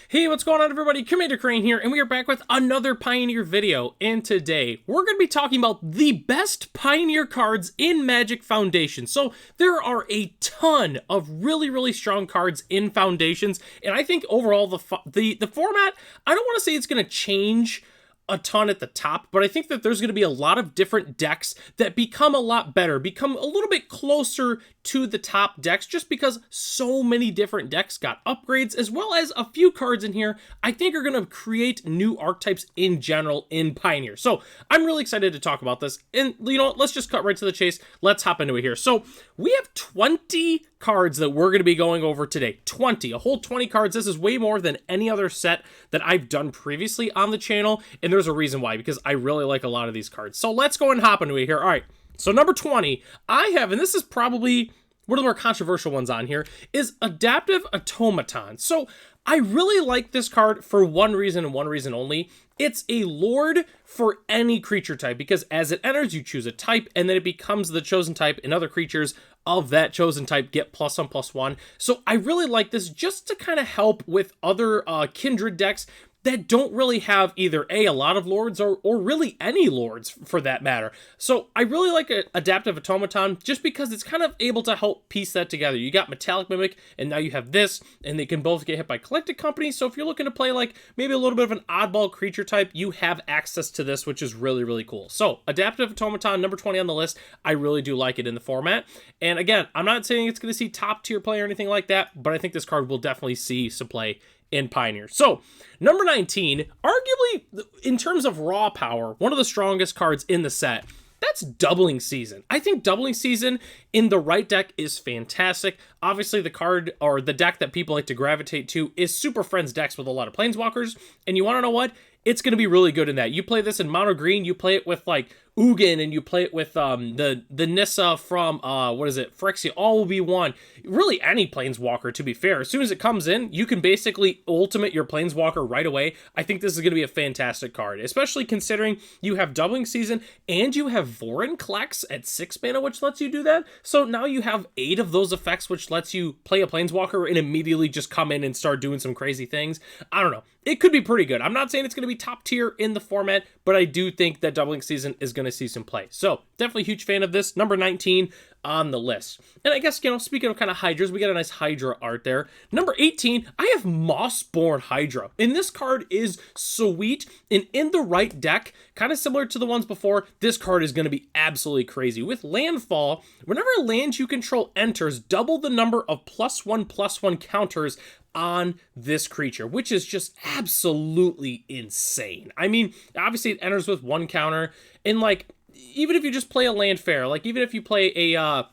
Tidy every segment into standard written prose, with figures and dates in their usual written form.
Hey, what's going on, everybody? Commander Crane here, and we are back with another Pioneer video. And today, we're going to be talking about the best Pioneer cards in Magic Foundation. So, there are a ton of really strong cards in Foundations, and I think overall the format, I don't want to say it's going to change a ton at the top, but I think that there's going to be a lot of different decks that become a lot better, become a little bit closer to the top decks, just because so many different decks got upgrades, as well as a few cards in here I think are going to create new archetypes in general in Pioneer. So I'm really excited to talk about this, and let's just cut right to the chase. Let's hop into it here. So we have 20 cards that we're going to be going over today. 20, a whole 20 cards. This is way more than any other set that I've done previously on the channel, and there's a reason why, because I really like a lot of these cards. So let's go and hop into it here. All right, so number 20, I have, and this is probably one of the more controversial ones on here, is Adaptive Automaton. So I really like this card for one reason and one reason only. It's a Lord for any creature type, because as it enters, you choose a type, and then it becomes the chosen type, and other creatures of that chosen type get +1/+1. So I really like this just to kind of help with other Kindred decks that don't really have either a lot of lords or really any lords for that matter. So I really like Adaptive Automaton just because it's kind of able to help piece that together. You got Metallic Mimic, and now you have this, and they can both get hit by Collected Company. So if you're looking to play like maybe a little bit of an oddball creature type, you have access to this, which is really cool. So Adaptive Automaton, number 20 on the list. I really do like it in the format. And again, I'm not saying it's going to see top tier play or anything like that, but I think this card will definitely see some play in Pioneer. So, number 19, arguably, in terms of raw power, one of the strongest cards in the set. That's Doubling Season. I think Doubling Season in the right deck is fantastic. Obviously, the card, or the deck that people like to gravitate to, is Super Friends decks with a lot of Planeswalkers, and you want to know what? It's going to be really good in that. You play this in mono green, you play it with, like, Ugin, and you play it with the Nissa from, Phyrexia, all will be one. Really any Planeswalker, to be fair. As soon as it comes in, you can basically ultimate your Planeswalker right away. I think this is going to be a fantastic card, especially considering you have Doubling Season, and you have Vorinclex at 6 mana, which lets you do that. So now you have 8 of those effects, which lets you play a Planeswalker and immediately just come in and start doing some crazy things. I don't know. It could be pretty good. I'm not saying it's going to be top tier in the format, but I do think that Doubling Season is going to see some play. So definitely a huge fan of this. Number 19 on the list. And I guess, speaking of kind of Hydras, we got a nice Hydra art there. Number 18, I have Mossborn Hydra. And this card is sweet, and in the right deck, kind of similar to the ones before, this card is going to be absolutely crazy. With Landfall, whenever a land you control enters, double the number of +1/+1 counters on this creature, which is just absolutely insane. I mean, obviously it enters with 1 counter, and like, even if you just play a land fair, like even if you play a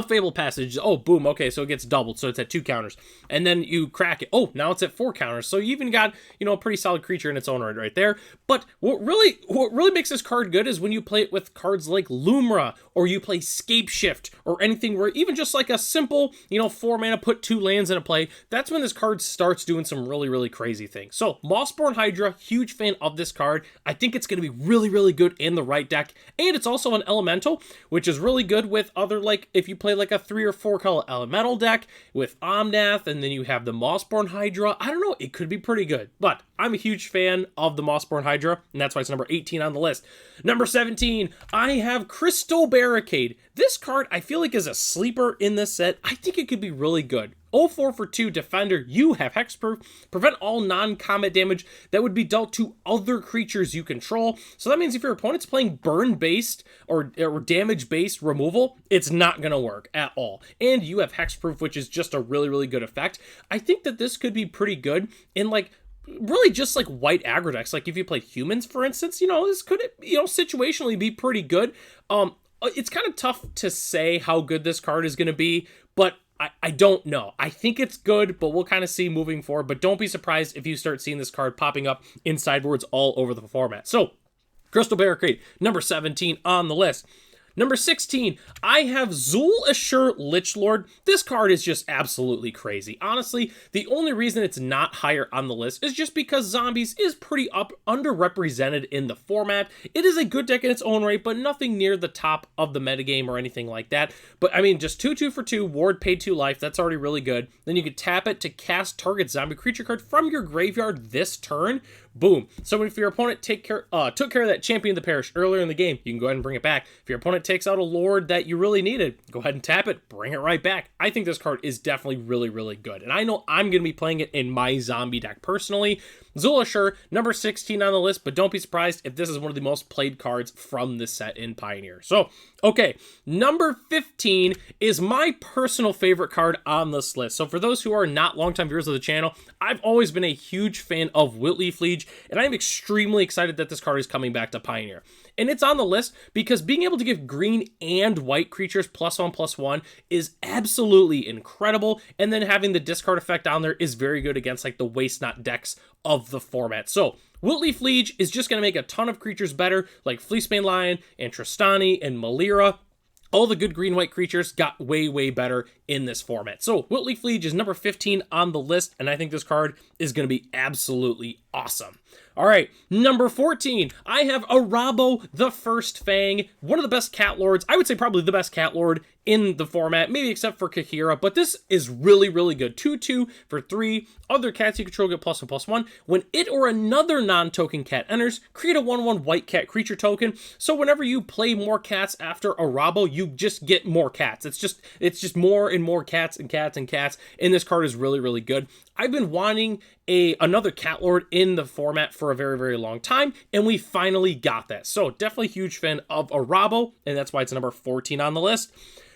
Fabled Passage, oh, boom, okay, so it gets doubled, so it's at 2 counters. And then you crack it, oh, now it's at 4 counters, so you even got, a pretty solid creature in its own right there. But what really makes this card good is when you play it with cards like Lumra, or you play Scape Shift, or anything where even just like a simple, 4 mana, put 2 lands in a play, that's when this card starts doing some really crazy things. So, Mossborn Hydra, huge fan of this card. I think it's going to be really good in the right deck, and it's also an elemental, which is really good with other, like, if you play like a 3 or 4 color elemental deck with Omnath, and then you have the Mossborn Hydra. I don't know, it could be pretty good, but I'm a huge fan of the Mossborn Hydra, and that's why it's number 18 on the list. Number 17, I have Crystal Barricade. This card, I feel like, is a sleeper in this set. I think it could be really good. 04 for 2 Defender, you have Hexproof, prevent all non-combat damage that would be dealt to other creatures you control. So that means if your opponent's playing burn-based or damage-based removal, it's not going to work at all. And you have Hexproof, which is just a really good effect. I think that this could be pretty good in, like, really just like white aggro decks. Like if you play humans, for instance, this could, situationally be pretty good. It's kind of tough to say how good this card is going to be, but I don't know. I think it's good, but we'll kind of see moving forward. But don't be surprised if you start seeing this card popping up in sideboards all over the format. So, Crystal Barricade, number 17 on the list. Number 16, I have Zul Ashur Lichlord. This card is just absolutely crazy. Honestly, the only reason it's not higher on the list is just because Zombies is pretty underrepresented in the format. It is a good deck in its own right, but nothing near the top of the metagame or anything like that. But I mean, just 2/2 for 2, ward, pay 2 life, that's already really good. Then you could tap it to cast target zombie creature card from your graveyard this turn. Boom. So if your opponent took care of that Champion of the Parish earlier in the game, you can go ahead and bring it back. If your opponent takes out a Lord that you really needed, go ahead and tap it, bring it right back. I think this card is definitely really, really good. And I know I'm going to be playing it in my zombie deck personally. Zul Ashur, number 16 on the list, but don't be surprised if this is one of the most played cards from this set in Pioneer. So, okay, number 15 is my personal favorite card on this list. So for those who are not longtime viewers of the channel, I've always been a huge fan of Wilt-Leaf Liege, and I'm extremely excited that this card is coming back to Pioneer. And it's on the list because being able to give green and white creatures +1/+1 is absolutely incredible. And then having the discard effect on there is very good against like the Waste Not decks of the format. So Wilt-Leaf Liege is just going to make a ton of creatures better, like Fleecebane Lion and Tristani and Malira. All the good green-white creatures got way, way better in this format. So Wilt-Leaf Liege is number 15 on the list, and I think this card is going to be absolutely awesome. All right, number 14, I have Arahbo the First Fang, one of the best cat lords. I would say probably the best cat lord in the format, maybe except for Kahira, but this is really, really good. 2/2 for 3. Other cats you control get +1/+1. When it or another non-token cat enters, create a 1/1 white cat creature token. So whenever you play more cats after Arahbo, you just get more cats. It's just more and more cats and cats and cats, and this card is really, really good. I've been wanting another cat lord in the format for a very, very long time, and we finally got that. So definitely huge fan of Arahbo, and that's why it's number 14 on the list.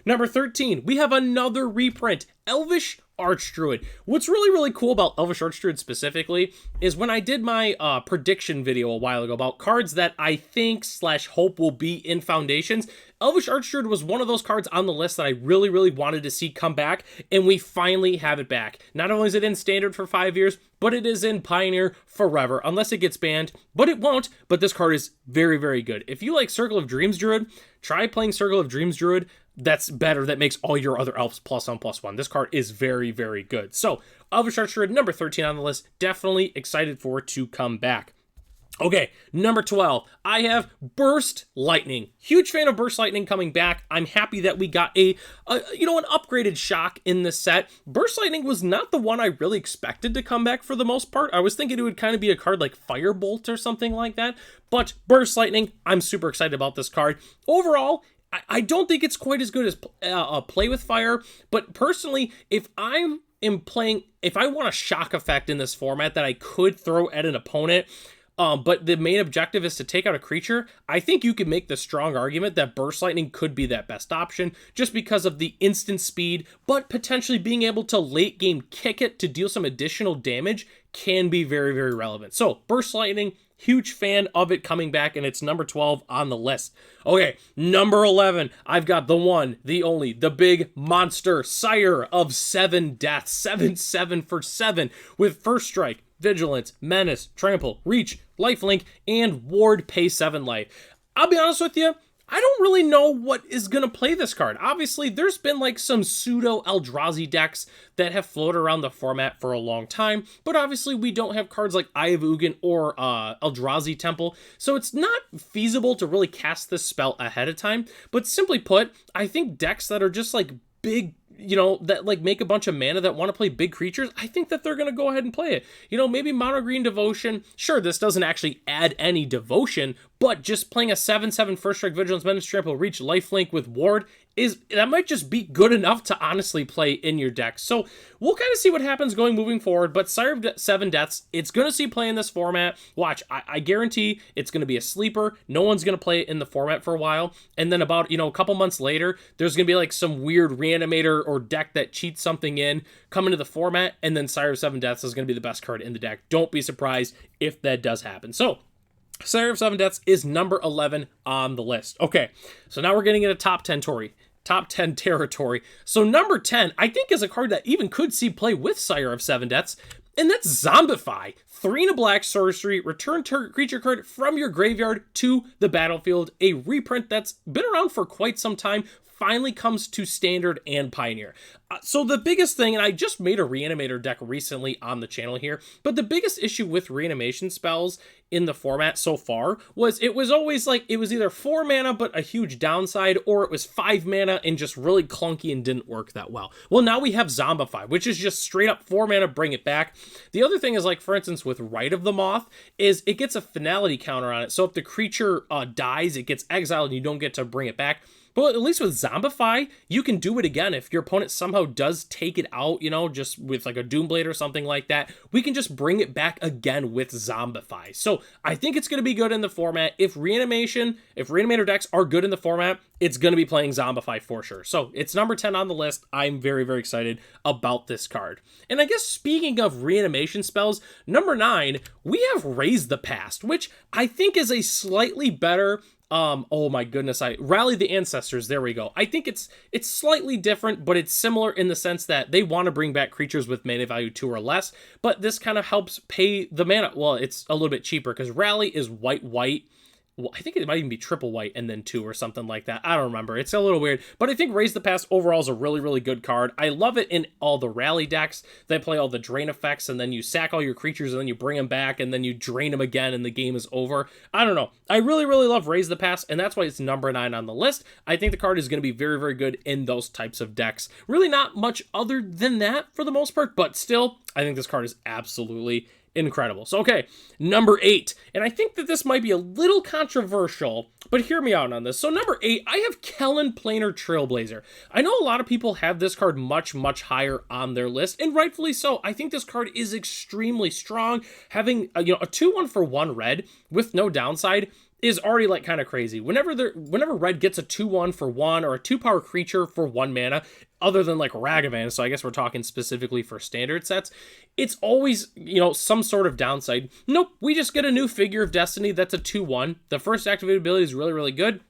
Number 13, we have another reprint, Elvish Archdruid. What's really, really cool about Elvish Archdruid specifically is when I did my prediction video a while ago about cards that I think / hope will be in Foundations, Elvish Archdruid was one of those cards on the list that I really, really wanted to see come back, and we finally have it back. Not only is it in Standard for 5 years, but it is in Pioneer forever, unless it gets banned, but it won't, but this card is very, very good. If you like Circle of Dreams Druid, try playing Circle of Dreams Druid. That's better. That makes all your other elves +1/+1. This card is very, very good. So, Elvish Archdruid, number 13 on the list. Definitely excited for it to come back. Okay, number 12, I have Burst Lightning. Huge fan of Burst Lightning coming back. I'm happy that we got an upgraded shock in this set. Burst Lightning was not the one I really expected to come back for the most part. I was thinking it would kind of be a card like Firebolt or something like that. But Burst Lightning, I'm super excited about this card. Overall, I don't think it's quite as good as Play with Fire, but personally, if I want a shock effect in this format that I could throw at an opponent, but the main objective is to take out a creature, I think you could make the strong argument that Burst Lightning could be that best option just because of the instant speed, but potentially being able to late game kick it to deal some additional damage can be very, very relevant. So Burst Lightning, huge fan of it coming back, and it's number 12 on the list. Okay, number 11, I've got the one, the only, the big monster, Sire of 7 Deaths, 7/7 for 7, with First Strike, Vigilance, Menace, Trample, Reach, Lifelink, and Ward, pay 7 life. I'll be honest with you, I don't really know what is going to play this card. Obviously, there's been like some pseudo Eldrazi decks that have floated around the format for a long time, but obviously we don't have cards like Eye of Ugin or Eldrazi Temple, so it's not feasible to really cast this spell ahead of time. But simply put, I think decks that are just like big, that like make a bunch of mana that want to play big creatures, I think that they're going to go ahead and play it. Maybe Mono Green Devotion. Sure, this doesn't actually add any devotion, but just playing a 7/7 First Strike, Vigilance, Menace, Trample, Reach, Lifelink with Ward that might just be good enough to honestly play in your deck. So we'll kind of see what happens moving forward, but Sire of 7 Deaths, it's going to see play in this format. Watch, I guarantee it's going to be a sleeper. No one's going to play it in the format for a while, and then about, a couple months later, there's going to be like some weird reanimator or deck that cheats something in, come into the format, and then Sire of 7 Deaths is going to be the best card in the deck. Don't be surprised if that does happen. So Sire of 7 Deaths is number 11 on the list. Okay, so now we're getting into top 10 territory. So number 10, I think, is a card that even could see play with Sire of 7 Deaths, and that's Zombify. 3 and a black sorcery, return target creature card from your graveyard to the battlefield. A reprint that's been around for quite some time, finally comes to Standard and Pioneer. So the biggest thing, and I just made a Reanimator deck recently on the channel here, but the biggest issue with reanimation spells in the format so far was it was always like, it was either 4 mana but a huge downside, or it was 5 mana and just really clunky and didn't work that well. Well, now we have Zombify, which is just straight up 4 mana, bring it back. The other thing is, like, for instance, with Rite of the Moth, is it gets a finality counter on it. So if the creature dies, it gets exiled and you don't get to bring it back. But at least with Zombify, you can do it again. If your opponent somehow does take it out, you know, just with like a Doomblade or something like that, we can just bring it back again with Zombify. So I think it's going to be good in the format. If Reanimator decks are good in the format, it's going to be playing Zombify for sure. So it's number 10 on the list. I'm very, very excited about this card. And I guess speaking of reanimation spells, number 9, we have Raise the Past, which I think is a slightly better oh my goodness, Rally the Ancestors, there we go. I think it's slightly different, but it's similar in the sense that they want to bring back creatures with mana value 2 or less, but this kind of helps pay the mana. Well, it's a little bit cheaper because Rally is white. Well, I think it might even be triple white and then 2 or something like that. I don't remember. It's a little weird, but I think Raise the Past overall is a really, really good card. I love it in all the rally decks. They play all the drain effects, and then you sack all your creatures, and then you bring them back, and then you drain them again, and the game is over. I don't know. I really, really love Raise the Past, and that's why it's number 9 on the list. I think the card is going to be very, very good in those types of decks. Really not much other than that for the most part, but still, I think this card is absolutely incredible. So, okay, number 8. And I think that this might be a little controversial, but hear me out on this. So, number 8, I have Kellen Planar Trailblazer. I know a lot of people have this card much, much higher on their list, and rightfully so. I think this card is extremely strong. Having a 2/1 for 1 red with no downside is already like kind of crazy. Whenever red gets a 2/1 for 1 or a 2-power creature for 1 mana, other than like Ragavan, so I guess we're talking specifically for standard sets, it's always, some sort of downside. Nope, we just get a new Figure of Destiny that's a 2/1. The first activated ability is really, really good.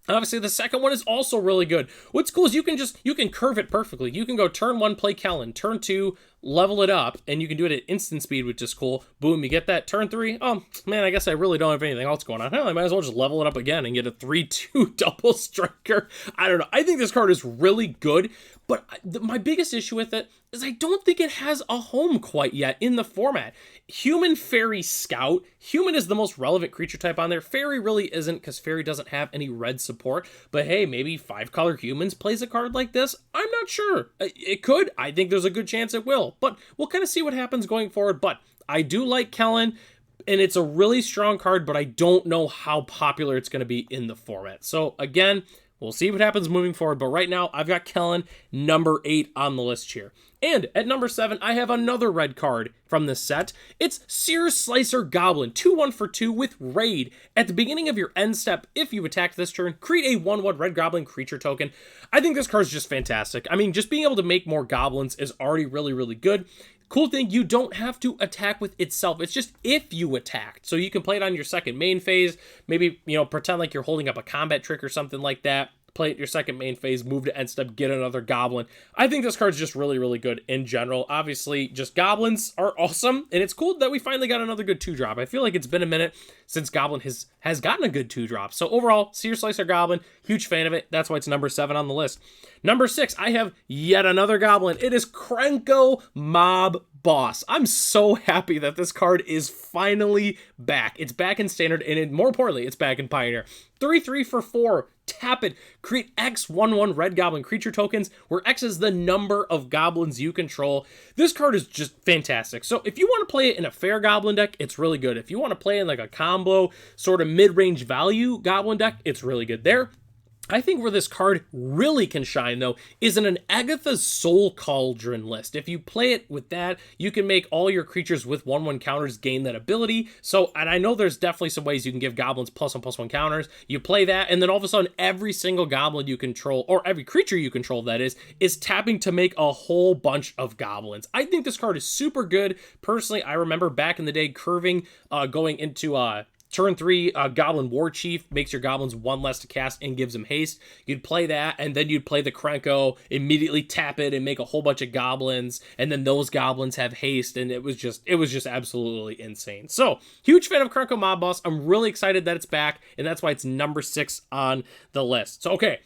Obviously, the second one is also really good. What's cool is you can curve it perfectly. You can go turn 1, play Kellen, turn 2, level it up, and you can do it at instant speed, which is cool. Boom, you get that. Turn 3, oh, man, I guess I really don't have anything else going on. Hell, I might as well just level it up again and get a 3/2 double striker. I don't know. I think this card is really good, but my biggest issue with it is I don't think it has a home quite yet in the format. Human Fairy Scout. Human is the most relevant creature type on there. Fairy really isn't, because Fairy doesn't have any red support. But hey, maybe 5-color Humans plays a card like this. I'm not sure. It could. I think there's a good chance it will. But we'll kind of see what happens going forward. But I do like Kellen, and it's a really strong card, but I don't know how popular it's going to be in the format. So again, we'll see what happens moving forward, but right now I've got Kellen number 8 on the list here. And at number 7, I have another red card from this set. It's Seer Slicer Goblin, 2/1 for 2 with Raid. At the beginning of your end step, if you attack this turn, create a 1/1 red goblin creature token. I think this card is just fantastic. I mean, just being able to make more goblins is already really, really good. Cool thing, you don't have to attack with itself. It's just if you attacked. So you can play it on your second main phase. Maybe, pretend like you're holding up a combat trick or something like that. Play it your second main phase, move to end step, get another goblin. I think this card's just really, really good in general. Obviously, just goblins are awesome, and it's cool that we finally got another good 2-drop. I feel like it's been a minute since Goblin has gotten a good 2-drop. So overall, Seer Slicer Goblin, huge fan of it. That's why it's number 7 on the list. Number 6, I have yet another goblin. It is Krenko Mob Boss. I'm so happy that this card is finally back. It's back in Standard, and more importantly, it's back in Pioneer. 3/3 for 4. Tap it. Create X 1/1 red goblin creature tokens, where X is the number of goblins you control. This card is just fantastic. So if you want to play it in a fair goblin deck, it's really good. If you want to play in like a combo, sort of mid-range value goblin deck, it's really good there. I think where this card really can shine, though, is in an Agatha's Soul Cauldron list. If you play it with that, you can make all your creatures with 1/1 counters gain that ability. So, and I know there's definitely some ways you can give goblins +1/+1 counters. You play that, and then all of a sudden, every single goblin you control, or every creature you control, that is tapping to make a whole bunch of goblins. I think this card is super good. Personally, I remember back in the day curving, going into Turn 3, Goblin War Chief makes your goblins 1 less to cast and gives them haste. You'd play that, and then you'd play the Krenko, immediately tap it and make a whole bunch of goblins, and then those goblins have haste, and it was just absolutely insane. So, huge fan of Krenko Mob Boss. I'm really excited that it's back, and that's why it's number 6 on the list. So, okay.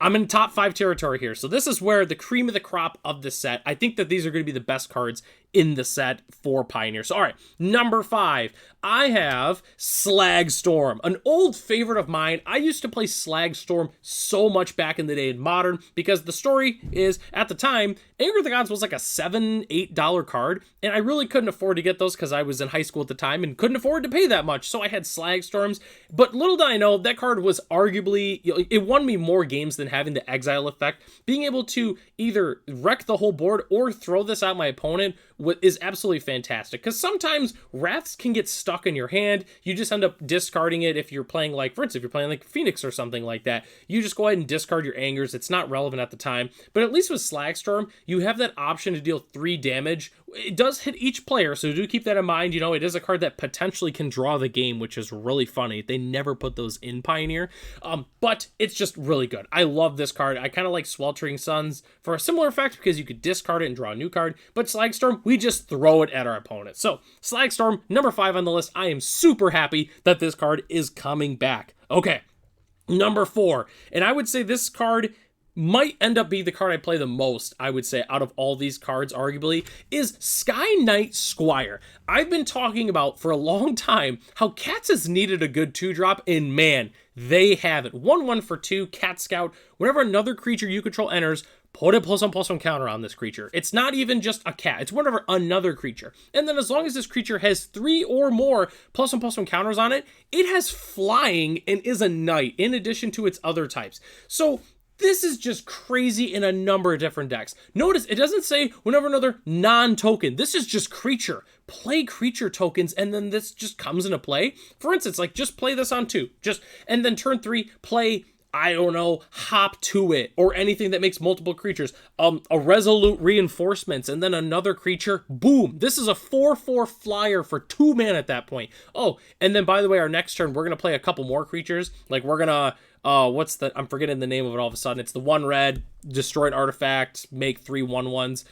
I'm in top 5 territory here. So this is where the cream of the crop of the set. I think that these are going to be the best cards in the set for Pioneer. So, all right, number 5, I have Slag Storm, an old favorite of mine. I used to play Slag Storm so much back in the day in Modern because the story is, at the time, Anger of the Gods was like a $7, $8 card, and I really couldn't afford to get those because I was in high school at the time and couldn't afford to pay that much, so I had Slag Storms. But little did I know, that card was arguably, it won me more games than having the Exile effect. Being able to either wreck the whole board or throw this at my opponent is absolutely fantastic, because sometimes Wraths can get stuck in your hand. You just end up discarding it if you're playing, like, for instance, if you're playing like Phoenix or something like that, you just go ahead and discard your Angers. It's not relevant at the time, but at least with Slagstorm, you have that option to deal 3 damage. It does hit each player, so do keep that in mind. It is a card that potentially can draw the game, which is really funny. They never put those in Pioneer, but it's just really good. I love this card. I kind of like Sweltering Suns for a similar effect because you could discard it and draw a new card, but Slagstorm, we just throw it at our opponent. So, Slagstorm, number 5 on the list. I am super happy that this card is coming back. Okay, number 4, and I would say this card might end up being the card I play the most, I would say, out of all these cards, arguably, is Sky Knight Squire. I've been talking about for a long time how Cats has needed a good 2-drop, and man, they have it. 1/1 for 2, Cat Scout. Whenever another creature you control enters, put a +1/+1 counter on this creature. It's not even just a cat, it's whenever another creature. And then as long as this creature has 3 or more +1/+1 counters on it, it has flying and is a knight in addition to its other types. So this is just crazy in a number of different decks. Notice it doesn't say whenever another non-token. This is just creature. Play creature tokens, and then this just comes into play. For instance, like, just play this on 2. And then turn 3, play, I don't know, Hop to it, or anything that makes multiple creatures. A Resolute Reinforcements, and then another creature. Boom! This is a 4/4 flyer for 2 mana at that point. Oh, and then by the way, our next turn, we're going to play a couple more creatures. Like, we're going to, I'm forgetting the name of it all of a sudden. It's the 1 red, destroy an artifact, make 3 1/1s.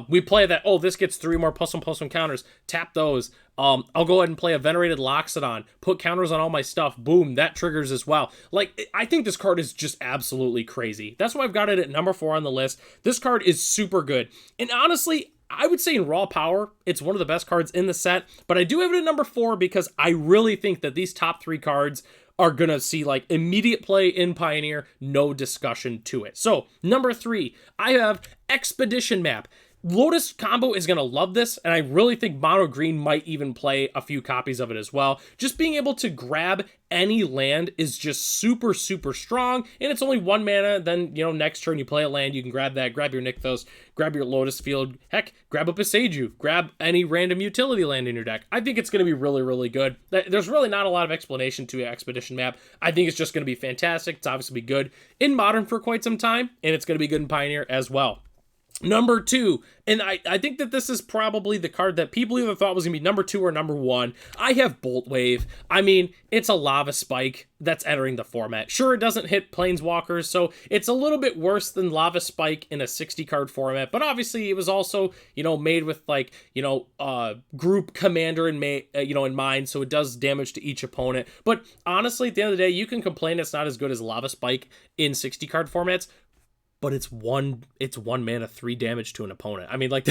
We play that, this gets 3 more +1/+1 counters. Tap those. I'll go ahead and play a Venerated Loxodon, put counters on all my stuff. Boom, that triggers as well. Like, I think this card is just absolutely crazy. That's why I've got it at number 4 on the list. This card is super good. And honestly, I would say in raw power, it's one of the best cards in the set, but I do have it at number 4 because I really think that these top 3 cards are gonna see like immediate play in Pioneer, no discussion to it. So, number 3, I have Expedition Map. Lotus combo is going to love this, and I really think Mono Green might even play a few copies of it as well. Just being able to grab any land is just super, super strong, and it's only 1 mana. Then, next turn you play a land, you can grab that, grab your Nykthos, grab your Lotus Field, heck, grab a Boseiju, grab any random utility land in your deck. I think it's going to be really, really good. There's really not a lot of explanation to Expedition Map. I think it's just going to be fantastic. It's obviously be good in Modern for quite some time, and it's going to be good in Pioneer as well. Number 2, and I think that this is probably the card that people either thought was going to be number 2 or number 1. I have Bolt Wave. I mean, it's a Lava Spike that's entering the format. Sure, it doesn't hit Planeswalkers, so it's a little bit worse than Lava Spike in a 60-card format, but obviously it was also, made with, group commander in mind, so it does damage to each opponent. But honestly, at the end of the day, you can complain it's not as good as Lava Spike in 60-card formats, but it's one mana 3 damage to an opponent. I mean, like,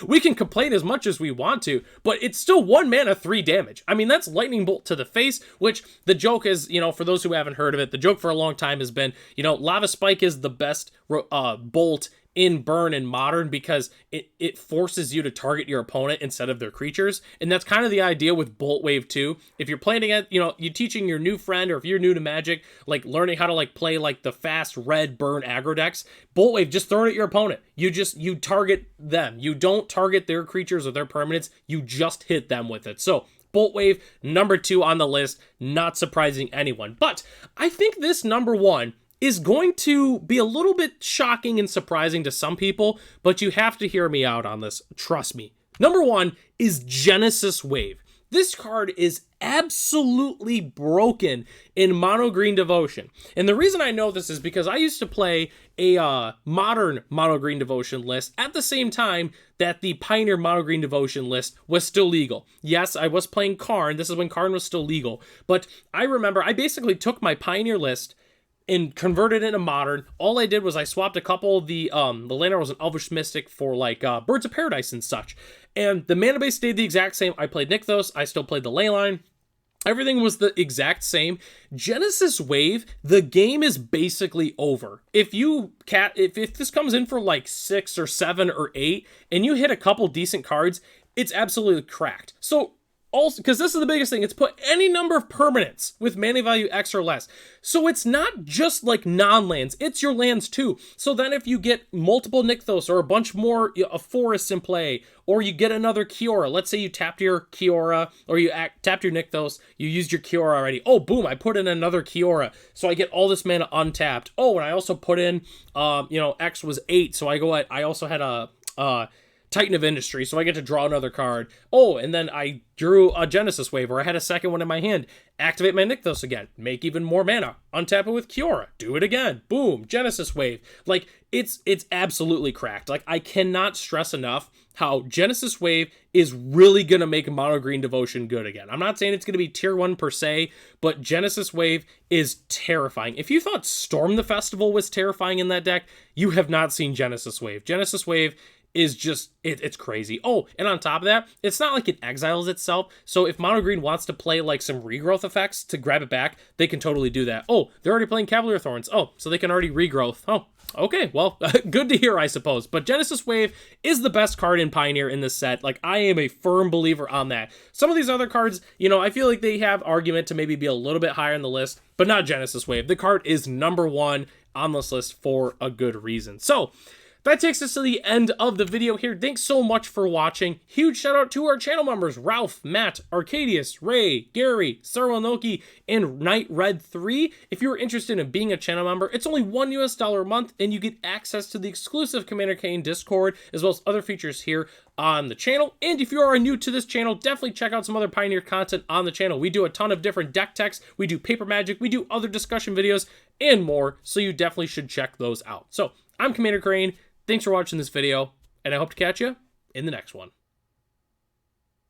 we can complain as much as we want to, but it's still 1 mana 3 damage. I mean, that's Lightning Bolt to the face, which the joke is, for those who haven't heard of it, the joke for a long time has been, Lava Spike is the best bolt in Burn and Modern because it forces you to target your opponent instead of their creatures. And that's kind of the idea with Bolt Wave 2. If you're playing against, you're teaching your new friend, or if you're new to Magic, like learning how to play the fast red burn aggro decks, Bolt Wave, just throw it at your opponent. You target them. You don't target their creatures or their permanents. You just hit them with it. So Bolt Wave, number 2 on the list, not surprising anyone. But I think this number 1 is going to be a little bit shocking and surprising to some people, but you have to hear me out on this. Trust me. Number 1 is Genesis Wave. This card is absolutely broken in Mono Green Devotion. And the reason I know this is because I used to play a modern Mono Green Devotion list at the same time that the Pioneer Mono Green Devotion list was still legal. Yes, I was playing Karn. This is when Karn was still legal. But I remember I basically took my Pioneer list and converted it into modern. All I did was I swapped a couple of the lander was an Elvish Mystic for like Birds of Paradise and such. And the mana base stayed the exact same. I played Nykthos, I still played the Leyline. Everything was the exact same. Genesis Wave, the game is basically over. If this comes in for like 6 or 7 or 8 and you hit a couple decent cards, it's absolutely cracked. So also, because this is the biggest thing, it's put any number of permanents with mana value X or less. So it's not just like non-lands, it's your lands too. So then if you get multiple Nykthos or a bunch more forests in play, or you get another Kiora, let's say you tapped your Kiora, or you tapped your Nykthos, you used your Kiora already. Oh, boom, I put in another Kiora, so I get all this mana untapped. Oh, and I also put in, X was 8, so I also had a Titan of Industry, so I get to draw another card. Oh, and then I drew a Genesis Wave, or I had a second one in my hand. Activate my Nykthos again. Make even more mana. Untap it with Kiora. Do it again. Boom. Genesis Wave. Like, it's absolutely cracked. Like, I cannot stress enough how Genesis Wave is really going to make Mono Green Devotion good again. I'm not saying it's going to be tier 1 per se, but Genesis Wave is terrifying. If you thought Storm the Festival was terrifying in that deck, you have not seen Genesis Wave. Genesis Wave is just, it's crazy. Oh, and on top of that, it's not like it exiles itself. So if Mono Green wants to play like some regrowth effects to grab it back, they can totally do that. Oh, they're already playing Cavalier Thorns. Oh, so they can already regrowth. Oh, okay, well, good to hear, I suppose. But Genesis Wave is the best card in Pioneer in this set. Like, I am a firm believer on that. Some of these other cards, I feel like they have argument to maybe be a little bit higher on the list, but not Genesis Wave. The card is number 1 on this list for a good reason. So that takes us to the end of the video here. Thanks so much for watching. Huge shout out to our channel members, Ralph, Matt, Arcadius, Ray, Gary, Sarwanoki, and Night Red 3. If you're interested in being a channel member, it's only $1 a month, and you get access to the exclusive Commander Kane Discord, as well as other features here on the channel. And if you are new to this channel, definitely check out some other Pioneer content on the channel. We do a ton of different deck techs, we do paper magic, we do other discussion videos, and more, so you definitely should check those out. So, I'm Commander Crane. Thanks for watching this video, and I hope to catch you in the next one.